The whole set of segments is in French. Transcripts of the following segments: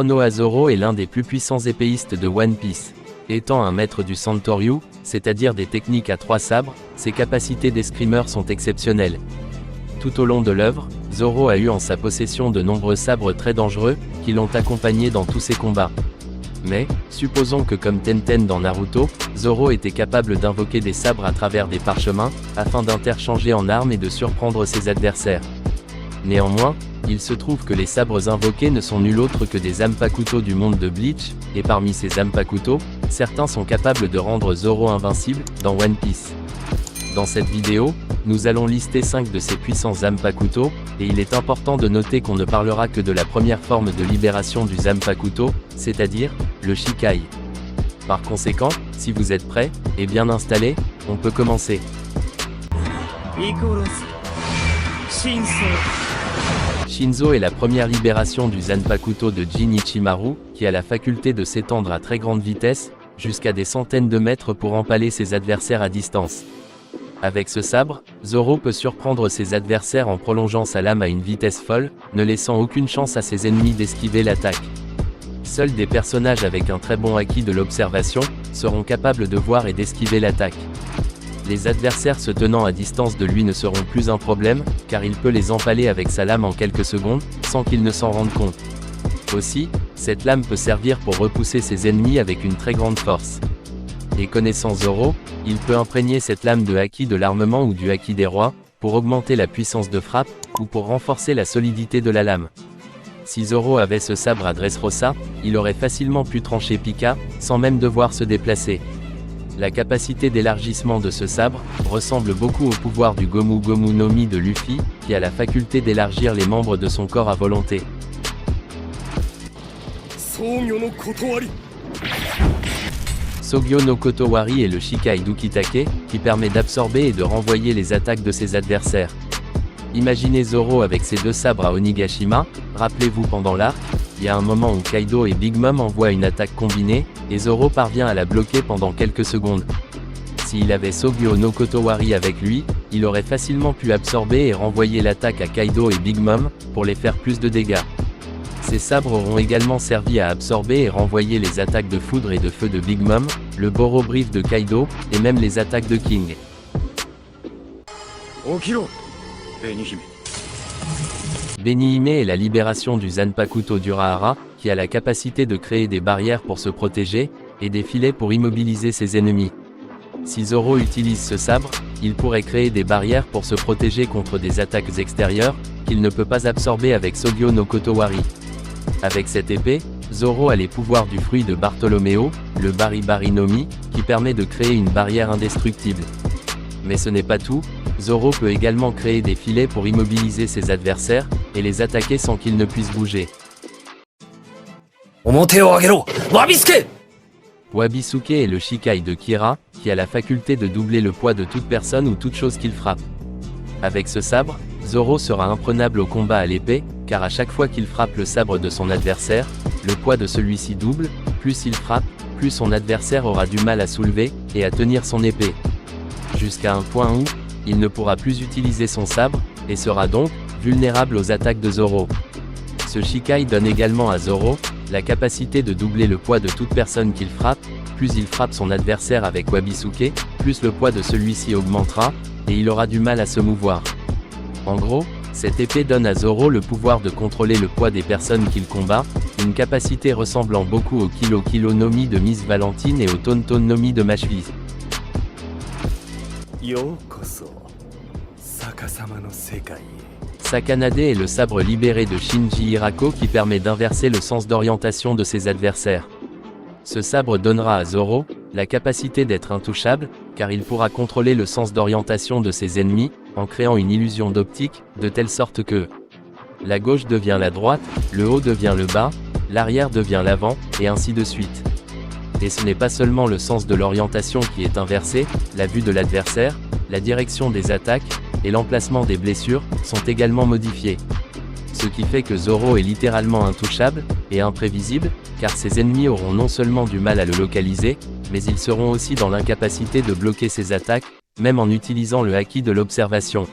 Konoha Zoro est l'un des plus puissants épéistes de One Piece. Étant un maître du Santoryu, c'est-à-dire des techniques à 3 sabres, ses capacités d'escrimeur sont exceptionnelles. Tout au long de l'œuvre, Zoro a eu en sa possession de nombreux sabres très dangereux, qui l'ont accompagné dans tous ses combats. Mais, supposons que comme Tenten dans Naruto, Zoro était capable d'invoquer des sabres à travers des parchemins, afin d'interchanger en armes et de surprendre ses adversaires. Néanmoins, il se trouve que les sabres invoqués ne sont nul autre que des Zanpakuto du monde de Bleach, et parmi ces Zanpakuto, certains sont capables de rendre Zoro invincible, dans One Piece. Dans cette vidéo, nous allons lister 5 de ces puissants Zanpakuto, et il est important de noter qu'on ne parlera que de la première forme de libération du Zanpakuto, c'est-à-dire, le Shikai. Par conséquent, si vous êtes prêts, et bien installés, on peut commencer. Shinzo est la première libération du Zanpakuto de Jin Ichimaru, qui a la faculté de s'étendre à très grande vitesse, jusqu'à des centaines de mètres pour empaler ses adversaires à distance. Avec ce sabre, Zoro peut surprendre ses adversaires en prolongeant sa lame à une vitesse folle, ne laissant aucune chance à ses ennemis d'esquiver l'attaque. Seuls des personnages avec un très bon acquis de l'observation, seront capables de voir et d'esquiver l'attaque. Les adversaires se tenant à distance de lui ne seront plus un problème, car il peut les empaler avec sa lame en quelques secondes, sans qu'ils ne s'en rendent compte. Aussi, cette lame peut servir pour repousser ses ennemis avec une très grande force. Et connaissant Zoro, il peut imprégner cette lame de haki de l'armement ou du haki des rois, pour augmenter la puissance de frappe, ou pour renforcer la solidité de la lame. Si Zoro avait ce sabre à Dressrosa, il aurait facilement pu trancher Pika, sans même devoir se déplacer. La capacité d'élargissement de ce sabre, ressemble beaucoup au pouvoir du Gomu Gomu no Mi de Luffy, qui a la faculté d'élargir les membres de son corps à volonté. Sogyo no Kotowari est le Shikai d'Ukitake, qui permet d'absorber et de renvoyer les attaques de ses adversaires. Imaginez Zoro avec ses 2 sabres à Onigashima, rappelez-vous pendant l'arc, il y a un moment où Kaido et Big Mom envoient une attaque combinée, et Zoro parvient à la bloquer pendant quelques secondes. S'il avait Sogyo no Kotowari avec lui, il aurait facilement pu absorber et renvoyer l'attaque à Kaido et Big Mom, pour les faire plus de dégâts. Ces sabres auront également servi à absorber et renvoyer les attaques de foudre et de feu de Big Mom, le Boro Brief de Kaido, et même les attaques de King. Benihime est la libération du Zanpakuto d'Urahara, qui a la capacité de créer des barrières pour se protéger, et des filets pour immobiliser ses ennemis. Si Zoro utilise ce sabre, il pourrait créer des barrières pour se protéger contre des attaques extérieures, qu'il ne peut pas absorber avec Sogyo no Kotowari. Avec cette épée, Zoro a les pouvoirs du fruit de Bartolomeo, le Bari Bari no Mi, qui permet de créer une barrière indestructible. Mais ce n'est pas tout, Zoro peut également créer des filets pour immobiliser ses adversaires, et les attaquer sans qu'ils ne puissent bouger. Wabisuke est le Shikai de Kira, qui a la faculté de doubler le poids de toute personne ou toute chose qu'il frappe. Avec ce sabre, Zoro sera imprenable au combat à l'épée, car à chaque fois qu'il frappe le sabre de son adversaire, le poids de celui-ci double, plus il frappe, plus son adversaire aura du mal à soulever, et à tenir son épée. Jusqu'à un point où, il ne pourra plus utiliser son sabre, et sera donc, vulnérable aux attaques de Zoro. Ce Shikai donne également à Zoro, la capacité de doubler le poids de toute personne qu'il frappe, plus il frappe son adversaire avec Wabisuke, plus le poids de celui-ci augmentera, et il aura du mal à se mouvoir. En gros, cette épée donne à Zoro le pouvoir de contrôler le poids des personnes qu'il combat, une capacité ressemblant beaucoup au Kilo Kilo no Mi de Miss Valentine et au Ton Ton no Mi de Mashviz. Sakanade est le sabre libéré de Shinji Hirako qui permet d'inverser le sens d'orientation de ses adversaires. Ce sabre donnera à Zoro la capacité d'être intouchable, car il pourra contrôler le sens d'orientation de ses ennemis, en créant une illusion d'optique, de telle sorte que la gauche devient la droite, le haut devient le bas, l'arrière devient l'avant, et ainsi de suite. Et ce n'est pas seulement le sens de l'orientation qui est inversé, la vue de l'adversaire, la direction des attaques, et l'emplacement des blessures, sont également modifiés. Ce qui fait que Zoro est littéralement intouchable, et imprévisible, car ses ennemis auront non seulement du mal à le localiser, mais ils seront aussi dans l'incapacité de bloquer ses attaques, même en utilisant le haki de l'observation.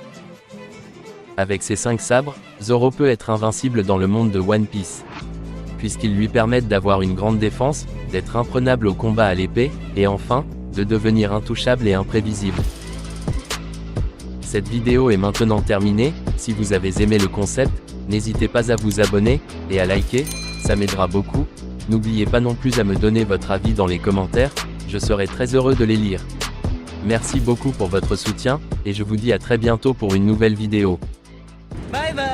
Avec ses 5 sabres, Zoro peut être invincible dans le monde de One Piece. puisqu'ils lui permettent d'avoir une grande défense, d'être imprenable au combat à l'épée, et enfin, de devenir intouchable et imprévisible. Cette vidéo est maintenant terminée. Si vous avez aimé le concept, n'hésitez pas à vous abonner, et à liker, ça m'aidera beaucoup. N'oubliez pas non plus à me donner votre avis dans les commentaires, je serai très heureux de les lire. Merci beaucoup pour votre soutien, et je vous dis à très bientôt pour une nouvelle vidéo. Bye bye.